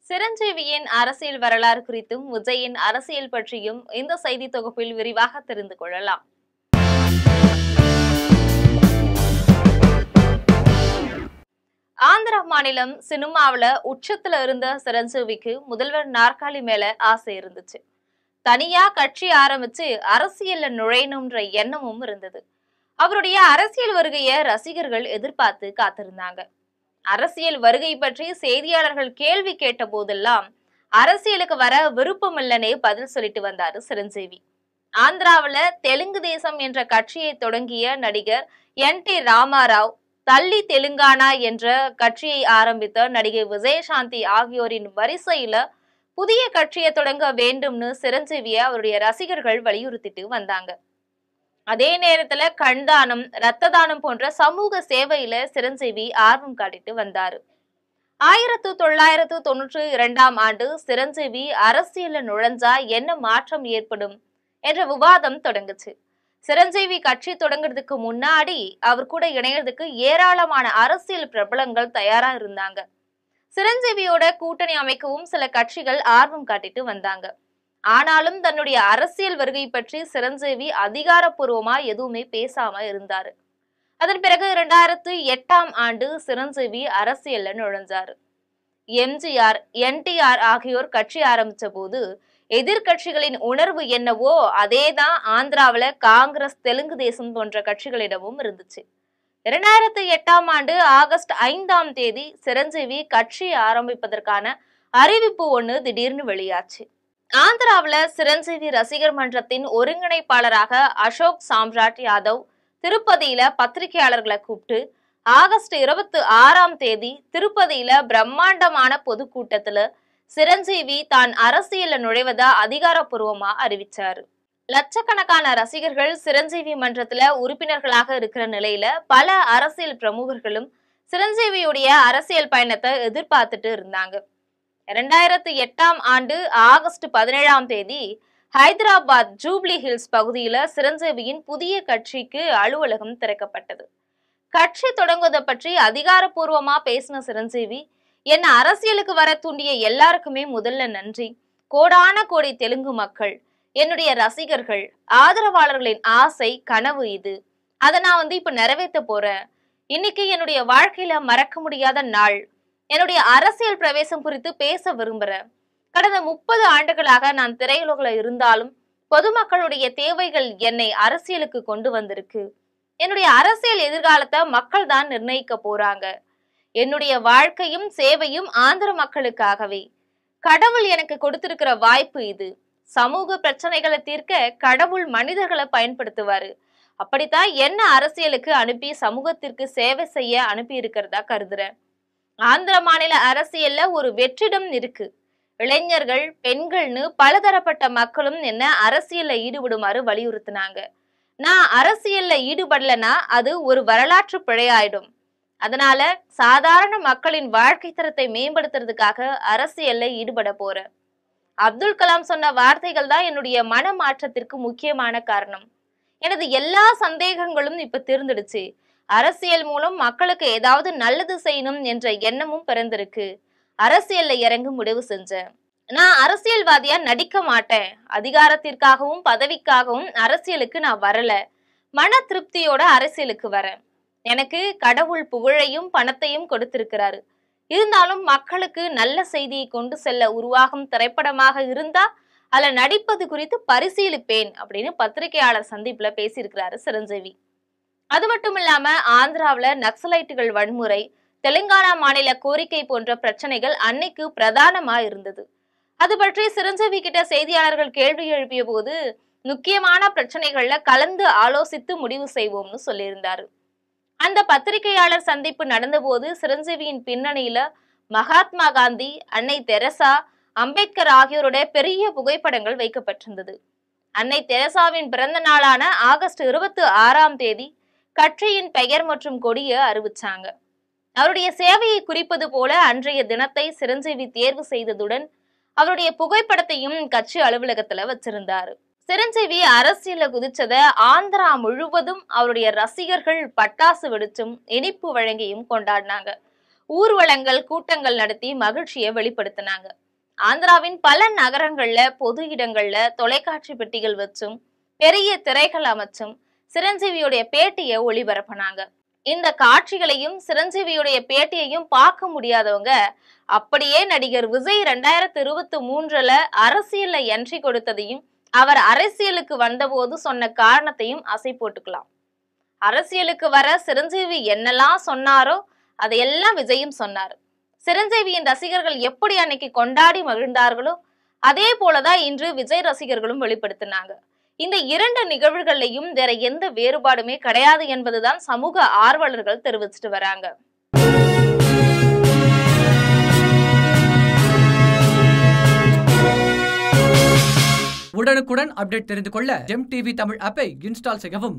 சிரஞ்சீவியின் அரசியல் வரலாறு குறித்தும் விஜயின் அரசியல் பற்றியும் இந்த செய்தி தொகுப்பில் விரிவாக தெரிந்து கொள்ளலாம். ஆந்திரா மாநிலம் சினிமாவில உச்சத்துல இருந்த சிரஞ்சீவிக்கு முதல்வர் நாற்காலி மேல ஆசை இருந்துச்சு. தனியா கட்சி ஆரம்பிச்சு அரசியல்ல நுழையணும்ன்ற எண்ணமும் இருந்தது. அவருடைய அரசியல் வருகைய ரசிகர்கள் எதிர்பார்த்து காத்திருந்தாங்க. அரசியல் வருகை பற்றி செய்தியாளர்கள் கேள்வி கேட்ட போதெல்லாம் அரசியலுக்கு வர விருப்பம் இல்லனே பதில் சொல்லிட்டு வந்தாரு சிரஞ்சீவி. ஆந்திராவில தெலுங்கு தேசம் என்ற கட்சியை தொடங்கிய நடிகர் என்.டி. ராமாராவ், தள்ளி தெலுங்கானா என்ற கட்சியை ஆரம்பித்த நடிகை விஜயசாந்தி ஆகியோரின் வரிசையில புதிய கட்சியை தொடங்க வேண்டும்னு சிரஞ்சீவிய அவருடைய ரசிகர்கள் வலியுறுத்திட்டு வந்தாங்க. அதே நேரத்துல கண்தானம், ரத்த தானம் போன்ற சமூக சேவையில சிரஞ்சீவி ஆர்வம் காட்டிட்டு வந்தாரு. 1992ஆம் ஆண்டு சிரஞ்சீவி அரசியல்ல நுழைஞ்சா என்ன மாற்றம் ஏற்படும் என்ற விவாதம் தொடங்குச்சு. சிரஞ்சீவி கட்சி தொடங்குறதுக்கு முன்னாடி அவர் கூட இணையறதுக்கு ஏராளமான அரசியல் பிரபலங்கள் தயாரா இருந்தாங்க. சிரஞ்சீவியோட கூட்டணி அமைக்கவும் சில கட்சிகள் ஆர்வம் காட்டிட்டு வந்தாங்க. ஆனாலும் தன்னுடைய அரசியல் வருகை பற்றி சிரஞ்சீவி அதிகாரப்பூர்வமா எதுவுமே பேசாம இருந்தாரு. அதன் பிறகு 2008ஆம் ஆண்டு சிரஞ்சீவி அரசியல்ல நுழைஞ்சாரு. எம்ஜிஆர், என்.டி.ஆர். ஆகியோர் கட்சி ஆரம்பிச்ச போது எதிர்கட்சிகளின் உணர்வு என்னவோ அதேதான் ஆந்திராவில காங்கிரஸ், தெலுங்கு தேசம் போன்ற கட்சிகளிடமும் இருந்துச்சு. 2008ஆம் ஆண்டு ஆகஸ்ட் 5ஆம் தேதி சிரஞ்சீவி கட்சி ஆரம்பிப்பதற்கான அறிவிப்பு ஒண்ணு திடீர்னு வெளியாச்சு. ஆந்திராவில சிரஞ்சீவி ரசிகர் மன்றத்தின் ஒருங்கிணைப்பாளராக அசோக் சாம்ராட் யாதவ் திருப்பதியில பத்திரிகையாளர்களை கூப்பிட்டு ஆகஸ்ட் 26ஆம் தேதி திருப்பதியில பிரம்மாண்டமான பொதுக்கூட்டத்துல சிரஞ்சீவி தான் அரசியல்ல நுழைவதா அதிகாரப்பூர்வமா அறிவிச்சாரு. லட்சக்கணக்கான ரசிகர்கள் சிரஞ்சீவி மன்றத்துல உறுப்பினர்களாக இருக்கிற நிலையில பல அரசியல் பிரமுகர்களும் சிரஞ்சீவியுடைய அரசியல் பயணத்தை எதிர்பார்த்துட்டு இருந்தாங்க. 2008ஆம் ஆண்டு ஆகஸ்ட் 17ஆம் தேதி ஹைதராபாத் ஜூப்ளி ஹில்ஸ் பகுதியில சிரஞ்சீவியின் புதிய கட்சிக்கு அலுவலகம் திறக்கப்பட்டது. கட்சி தொடங்குவதை பற்றி அதிகாரப்பூர்வமா பேசின சிரஞ்சீவி, என்ன அரசியலுக்கு வர தூண்டிய எல்லாருக்குமே முதல்ல நன்றி. கோடான கோடி தெலுங்கு மக்கள், என்னுடைய ரசிகர்கள், ஆதரவாளர்களின் ஆசை, கனவு இது. அதை நான் இப்ப நிறைவேற்ற போறேன். இன்னைக்கு என்னுடைய வாழ்க்கையில மறக்க முடியாத நாள். என்னுடைய அரசியல் பிரவேசம் குறித்து பேச விரும்புறேன். கடந்த 30 ஆண்டுகளாக நான் திரையுலகில இருந்தாலும் பொதுமக்களுடைய தேவைகள் என்னை அரசியலுக்கு கொண்டு வந்திருக்கு. என்னுடைய அரசியல் எதிர்காலத்தை மக்கள் தான் நிர்ணயிக்க போறாங்க. என்னுடைய வாழ்க்கையும் சேவையும் ஆந்திர மக்களுக்காகவே. கடவுள் எனக்கு கொடுத்திருக்கிற வாய்ப்பு இது. சமூக பிரச்சனைகளை தீர்க்க கடவுள் மனிதர்களை பயன்படுத்துவாரு. அப்படித்தான் என்ன அரசியலுக்கு அனுப்பி சமூகத்திற்கு சேவை செய்ய அனுப்பி இருக்கிறதா கருதுறேன். ஆந்திர மாநில அரசியல்ல ஒரு வெற்றிடம் இருக்கு. இளைஞர்கள், பெண்கள்னு பலதரப்பட்ட மக்களும் என்ன அரசியல்ல ஈடுபடுமாறு வலியுறுத்தினாங்க. நான் அரசியல்ல ஈடுபடலனா அது ஒரு வரலாற்று பிழையாயிடும். அதனால சாதாரண மக்களின் வாழ்க்கை தரத்தை மேம்படுத்துறதுக்காக அரசியல்ல ஈடுபட போறேன். அப்துல் கலாம் சொன்ன வார்த்தைகள் தான் என்னுடைய மன மாற்றத்திற்கு முக்கியமான காரணம். எனது எல்லா சந்தேகங்களும் இப்ப தீர்ந்துடுச்சு. அரசியல் மூலம் மக்களுக்கு ஏதாவது நல்லது செய்யணும் என்ற எண்ணமும் பிறந்திருக்கு. அரசியல்ல இறங்க முடிவு செஞ்சேன். நான் அரசியல்வாதியா நடிக்க மாட்டேன். அதிகாரத்திற்காகவும் பதவிக்காகவும் அரசியலுக்கு நான் வரல. மன திருப்தியோட அரசியலுக்கு வரேன். எனக்கு கடவுள் புகழையும் பணத்தையும் கொடுத்திருக்கிறாரு. இருந்தாலும் மக்களுக்கு நல்ல செய்தியை கொண்டு செல்ல உருவாகும் திரைப்படமாக இருந்தா அதுல நடிப்பது குறித்து பரிசீலிப்பேன் அப்படின்னு பத்திரிகையாளர் சந்திப்புல பேசியிருக்கிறாரு சிரஞ்சீவி. அது மட்டும் இல்லாம ஆந்திராவில நக்சலைட்டுகள் வன்முறை, தெலுங்கானா மாநில கோரிக்கை போன்ற பிரச்சனைகள் அன்னைக்கு பிரதானமா இருந்தது. அது பற்றி சிரஞ்சீவி கிட்ட செய்தியாளர்கள் கேள்வி எழுப்பிய போது முக்கியமான பிரச்சனைகள்ல கலந்து ஆலோசித்து முடிவு செய்வோம்னு சொல்லியிருந்தாரு. அந்த பத்திரிகையாளர் சந்திப்பு நடந்த போது சிரஞ்சீவியின் பின்னணியில மகாத்மா காந்தி, அன்னை தெரசா, அம்பேத்கர் ஆகியோருடைய பெரிய புகைப்படங்கள் வைக்கப்பட்டிருந்தது. அன்னை தெரசாவின் பிறந்த நாளான ஆகஸ்ட் 26ஆம் தேதி கட்சியின் பெயர் மற்றும் கொடியை அறிவிச்சாங்க. அவருடைய சேவையை குறிப்பது போல அன்றைய தினத்தை சிரஞ்சீவி தேர்வு செய்ததுடன் அவருடைய புகைப்படத்தையும் கட்சி அலுவலகத்துல வச்சிருந்தாரு. சிரஞ்சீவி அரசியல்ல குதிச்சத ஆந்திரா முழுவதும் அவருடைய ரசிகர்கள் பட்டாசு வெடிச்சும் இனிப்பு வழங்கியும் கொண்டாடினாங்க. ஊர்வலங்கள், கூட்டங்கள் நடத்தி மகிழ்ச்சியை வெளிப்படுத்தினாங்க. ஆந்திராவின் பல நகரங்கள்ல, பொது இடங்கள்ல தொலைக்காட்சி பெட்டிகள் வச்சும் பெரிய திரைகள் அமைச்சும் சிரஞ்சீவியுடைய பேட்டியை ஒளிபரப்பினாங்க. இந்த காட்சிகளையும் சிரஞ்சீவியுடைய பேட்டியையும் பார்க்க முடியாதவங்க அப்படியே நடிகர் விஜய் 2023ல அரசியல்ல என்ட்ரி கொடுத்ததையும் அவர் அரசியலுக்கு வந்தபோது சொன்ன காரணத்தையும் அசை போட்டுக்கலாம். அரசியலுக்கு வர சிரஞ்சீவி என்னெல்லாம் சொன்னாரோ அதையெல்லாம் விஜயும் சொன்னாரு. சிரஞ்சீவியின் ரசிகர்கள் எப்படி அன்னைக்கு கொண்டாடி மகிழ்ந்தார்களோ அதே போலதான் இன்று விஜய் ரசிகர்களும் வெளிப்படுத்தினாங்க. இந்த இரண்டு நிகழ்வுகள்லையும் வேற எந்த வேறுபாடுமே கிடையாது என்பதுதான் சமூக ஆர்வலர்கள் தெரிவிச்சுட்டு வராங்க. உடனுக்குடன் அப்டேட் தெரிந்து கொள்ள ஜெம் டிவி தமிழ் ஆப்பை இன்ஸ்டால் செய்யவும்.